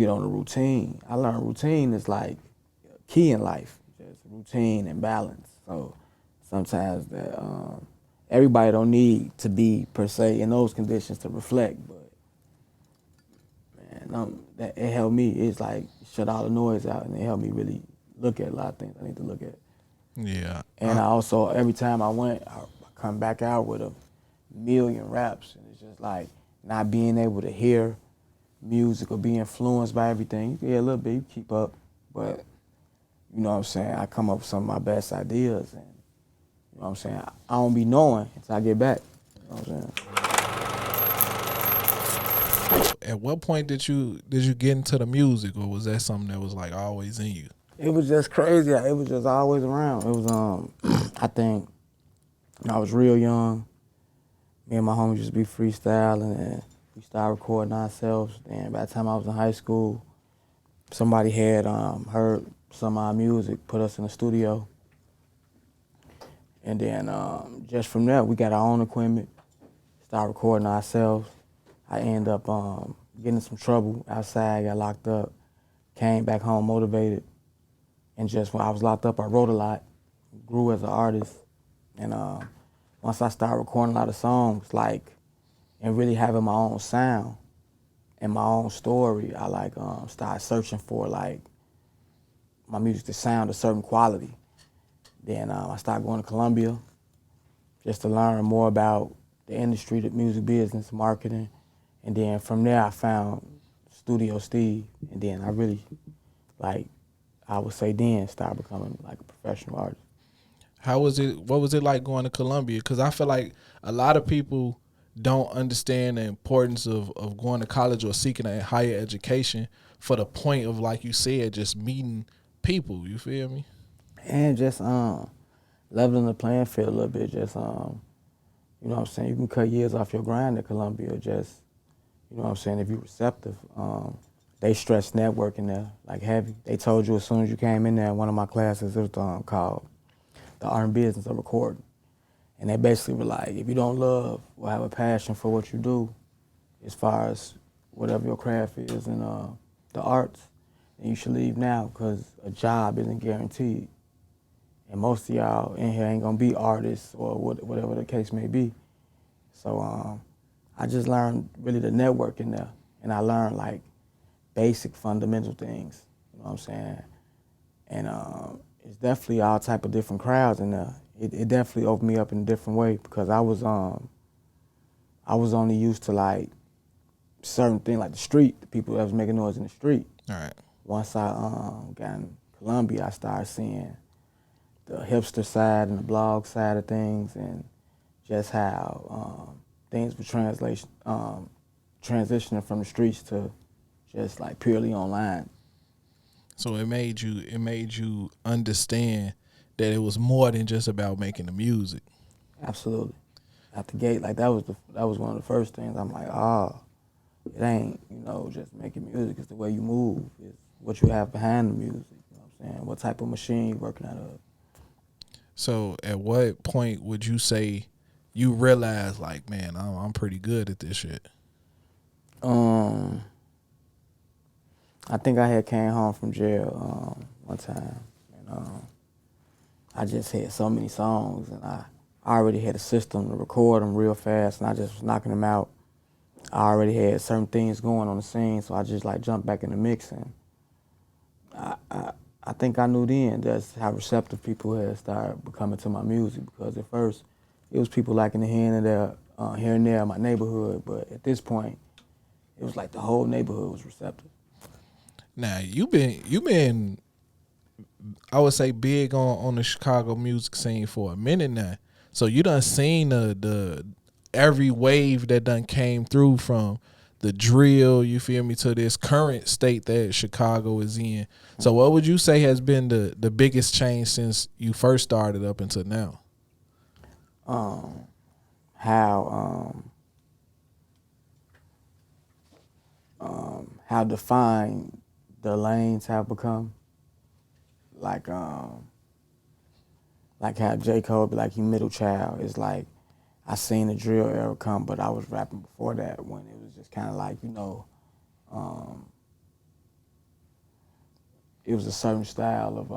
get on a routine. I learned routine is like key in life, just routine and balance. So sometimes that everybody don't need to be per se in those conditions to reflect, but man, that it helped me. It's like shut all the noise out, and it helped me really look at a lot of things I need to look at. Yeah. And I also every time I went, I come back out with a million raps, and it's just like not being able to hear music or be influenced by everything. You can hear a little bit, you keep up, but you know what I'm saying? I come up with some of my best ideas, and you know what I'm saying? I don't be knowing until I get back. You know what I'm saying? At what point did you get into the music, or was that something that was like always in you? It was just crazy. It was just always around. It was I think when I was real young, me and my homies used to be freestyling, and we started recording ourselves. And by the time I was in high school, somebody had heard some of our music, put us in the studio, and then just from there we got our own equipment, started recording ourselves. I ended up getting in some trouble outside, got locked up, came back home motivated, and just when I was locked up, I wrote a lot, grew as an artist, and once I started recording a lot of songs, like, and really having my own sound and my own story, I like started searching for like my music to sound a certain quality. Then I started going to Columbia just to learn more about the industry, the music business, marketing, and then from there I found Studio Steve, and then I really, like, I would say then started becoming like a professional artist. How was it? What was it like going to Columbia? Because I feel like a lot of people don't understand the importance of going to college or seeking a higher education for the point of, like you said, just meeting people. You feel me? And just leveling the playing field a little bit, just you know what I'm saying, you can cut years off your grind at Columbia, just, you know what I'm saying, if you're receptive. They stress networking there like heavy. They told you as soon as you came in there, one of my classes, it was called The Art and Business of Recording. And they basically were like, if you don't love or have a passion for what you do, as far as whatever your craft is in the arts, then you should leave now, because a job isn't guaranteed. And most of y'all in here ain't gonna be artists or whatever the case may be. So I just learned really the networking there, and I learned like basic fundamental things. You know what I'm saying? And it's definitely all type of different crowds in there. It definitely opened me up in a different way, because I was only used to like certain things like the street, the people that was making noise in the street. All right. Once I got in Columbia, I started seeing the hipster side and the blog side of things, and just how things were transitioning from the streets to just like purely online. So it made you understand that it was more than just about making the music. Absolutely. Out the gate, like that was one of the first things. I'm like, it ain't, just making music. It's the way you move. It's what you have behind the music. You know what I'm saying? What type of machine you working out of. So at what point would you say you realize, like, man, I'm pretty good at this shit? Um, I think I had came home from jail one time, and I just had so many songs, and I already had a system to record them real fast, and I just was knocking them out. I already had certain things going on the scene, so I just like jumped back in the mix, and I think I knew then that's how receptive people had started becoming to my music, because at first it was people liking the here and there in my neighborhood, but at this point it was like the whole neighborhood was receptive. Now you been I would say big on the Chicago music scene for a minute now. So you done seen the every wave that done came through from the drill, you feel me, to this current state that Chicago is in. So what would you say has been the biggest change since you first started up until now? Um, how how defined the lanes have become. Like how J. Cole be like he middle child. It's like I seen the drill era come, but I was rapping before that when it was just kind of like um, it was a certain style of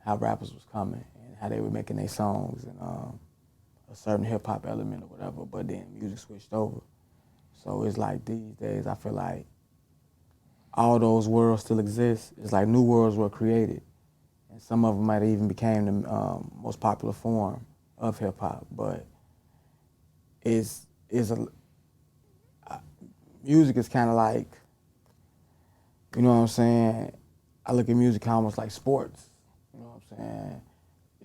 how rappers was coming and how they were making their songs and a certain hip hop element or whatever. But then music switched over. So it's like these days, I feel like all those worlds still exist. It's like new worlds were created, and some of them might even became the most popular form of hip hop. But music is kind of like, you know what I'm saying? I look at music almost like sports. You know what I'm saying?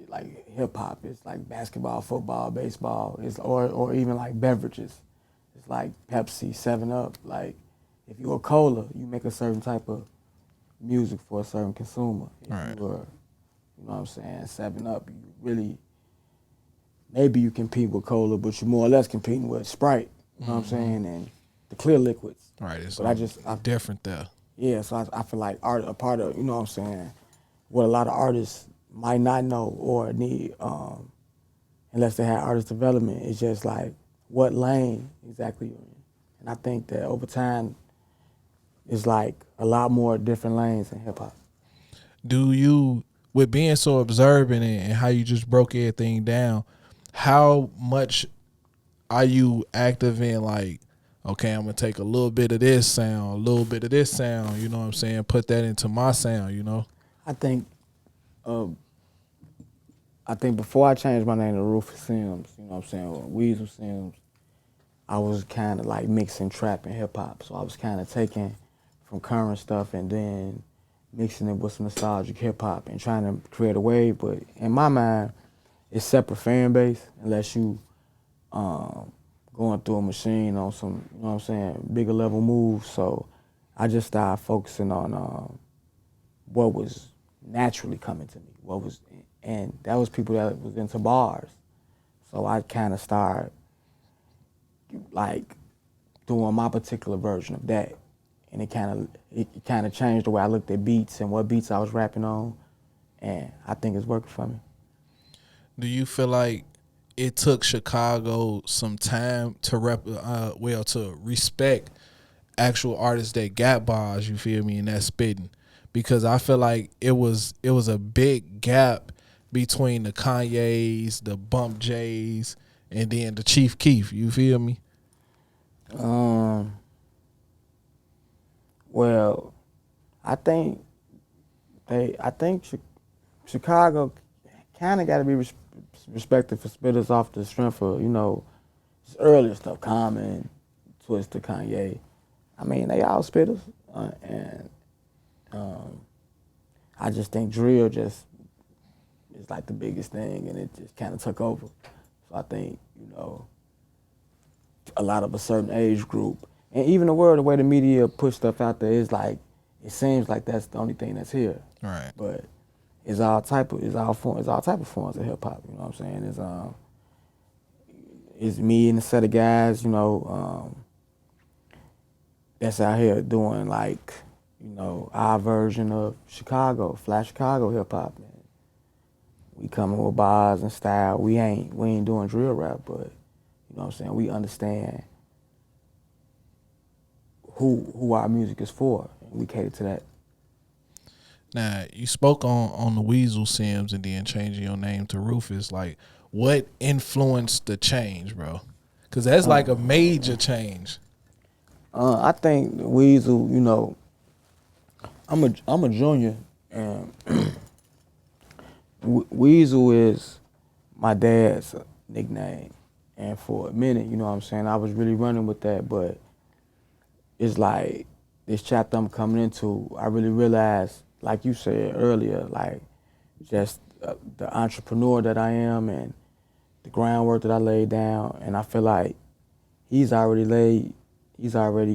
Like hip hop, it's like basketball, football, baseball, or even like beverages. It's like Pepsi, 7-Up. Like if you're a cola, you make a certain type of music for a certain consumer. If Right. you were, you know what I'm saying, 7-Up, you really, maybe you compete with cola, but you're more or less competing with Sprite. You know what I'm saying? And the clear liquids. Right. It's But I different there. yeah, so I feel like art, a part of, you know what I'm saying, what a lot of artists might not know or need, unless they had artist development, is just like what lane exactly you're in. And I think that over time, it's like a lot more different lanes in hip hop. Do you, with being so observant and how you just broke everything down, how much are you active in like, okay, I'm gonna take a little bit of this sound, a little bit of this sound, you know what I'm saying, put that into my sound, you know? I think, uh, I think before I changed my name to Rufus Sims, you know what I'm saying, or Weasel Sims, I was kind of like mixing trap and hip hop. So I was kind of taking from current stuff and then mixing it with some nostalgic hip hop and trying to create a wave. But in my mind, it's separate fan base unless you going through a machine on some, you know what I'm saying, bigger level moves. So I just started focusing on what was naturally coming to me, and that was people that was into bars. So I kind of started like doing my particular version of that, and it kind of changed the way I looked at beats and what beats I was rapping on, and I think it's working for me. Do you feel like it took Chicago some time to to respect actual artists that got bars, you feel me, and that spitting? Because I feel like it was a big gap between the Kanye's, the Bump J's, and then the Chief Keef, you feel me? Um, well, I think Chicago kind of got to be respected for spitters off the strength of, you know, just earlier stuff, Common, Twista, Kanye. I mean, they all spitters, and I just think drill just is like the biggest thing, and it just kind of took over. So I think, you know, a lot of a certain age group, and even the way the media push stuff out there is like, it seems like that's the only thing that's here. Right. But it's all type of forms of hip hop. You know what I'm saying? It's me and a set of guys, you know, that's out here doing like, you know, our version of Chicago, Flash Chicago hip hop. We coming with bars and style. We ain't doing drill rap, but you know what I'm saying, we understand who our music is for, and we cater to that. Now, you spoke on the Weasel Sims and then changing your name to Rufus. Like, what influenced the change, bro? Because that's like a major change. I think Weasel, you know, I'm a junior, and Weasel is my dad's nickname. And for a minute, you know what I'm saying, I was really running with that, but it's like this chapter I'm coming into, I really realized, like you said earlier, like just the entrepreneur that I am and the groundwork that I laid down, and I feel like he's already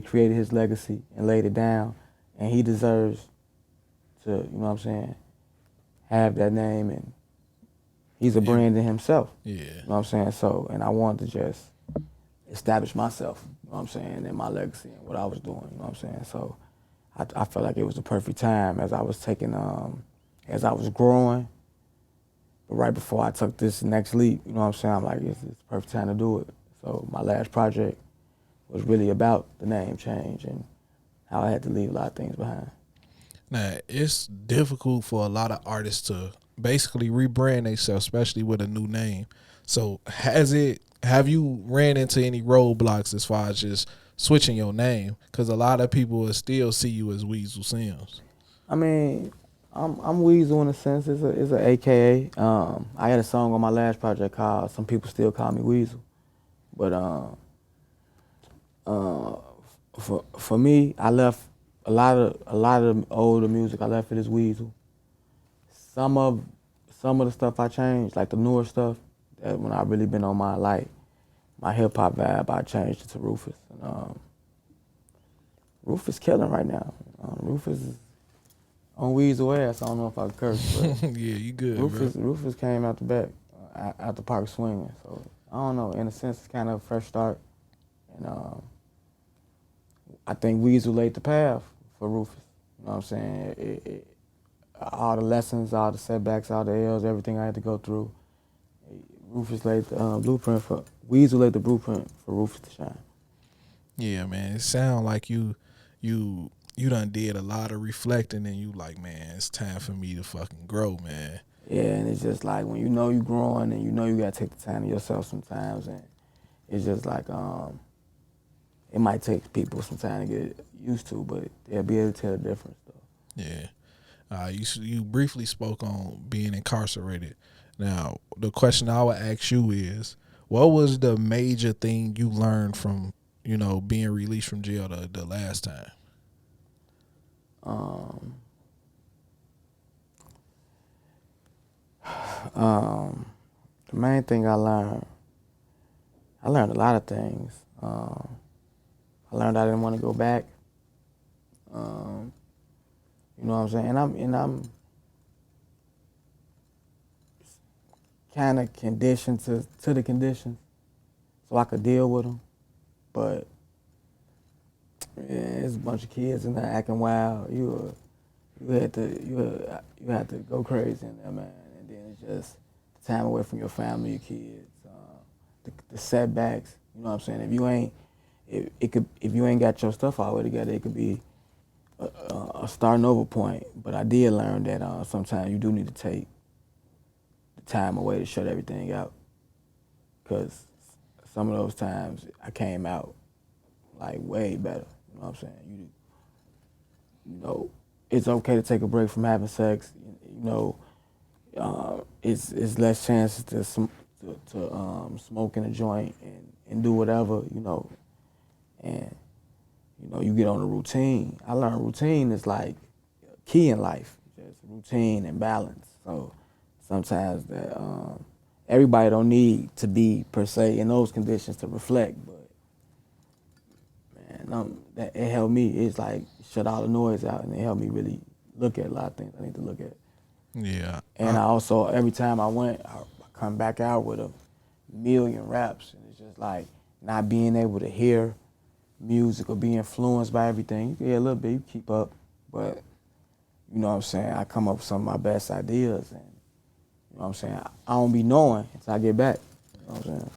created his legacy and laid it down, and he deserves to, you know what I'm saying, have that name, and he's a brand in himself. Yeah. You know what I'm saying? So, and I wanted to just establish myself, you know what I'm saying, and my legacy and what I was doing, you know what I'm saying? So I felt like it was the perfect time as I was as I was growing, but right before I took this next leap, you know what I'm saying, I'm like, it's the perfect time to do it. So my last project was really about the name change and how I had to leave a lot of things behind. Now, it's difficult for a lot of artists to basically rebrand themselves, especially with a new name. So, have you ran into any roadblocks as far as just switching your name? Because a lot of people will still see you as Weasel Sims. I mean, I'm Weasel in a sense. It's a AKA. I had a song on my last project called "Some People Still Call Me Weasel," but uh, for me, I left a lot of older music. I left it as Weasel. Some of the stuff I changed, like the newer stuff, that when I really been on my hip hop vibe, I changed it to Rufus. And, Rufus killing right now. Rufus is on Weasel ass. I don't know if I curse, but Yeah, you good, bro. Rufus came out the back, out the park swinging. So I don't know. In a sense, it's kind of a fresh start, and I think Weasel laid the path for Rufus. You know what I'm saying? All the lessons, all the setbacks, all the L's, everything I had to go through. Rufus laid the blueprint for Weasel laid the blueprint for Rufus to shine. Yeah, man. It sound like you done did a lot of reflecting, and you like, man, it's time for me to fucking grow, man. Yeah, and it's just like when you know you're growing and you know you gotta take the time to yourself sometimes, and it's just like it might take people some time to get used to, but they'll be able to tell the difference though. Yeah. You briefly spoke on being incarcerated. Now, the question I would ask you is, what was the major thing you learned from, being released from jail the last time? The main thing I learned a lot of things. I learned I didn't want to go back. You know what I'm saying? And I'm kind of conditioned to the conditions, so I could deal with them. But yeah, it's a bunch of kids in there acting wild. You had to go crazy in there, man. And then it's just the time away from your family, your kids, the setbacks. You know what I'm saying? If you ain't got your stuff all the way together, it could be a starting over point. But I did learn that sometimes you do need to take the time away to shut everything out, because some of those times I came out like way better. You know what I'm saying? You know, it's okay to take a break from having sex. You know, it's less chances to smoke in a joint and do whatever. You know, and you get on a routine. I learned routine is like key in life, just routine and balance. So sometimes that everybody don't need to be per se in those conditions to reflect, but man, that it helped me. It's like shut all the noise out, and it helped me really look at a lot of things I need to look at. Yeah. And I also, every time I went, I come back out with a million raps, and it's just like not being able to hear music or be influenced by everything. You can hear a little bit, you keep up, but you know what I'm saying? I come up with some of my best ideas, and you know what I'm saying? I don't be knowing until I get back. You know what I'm saying?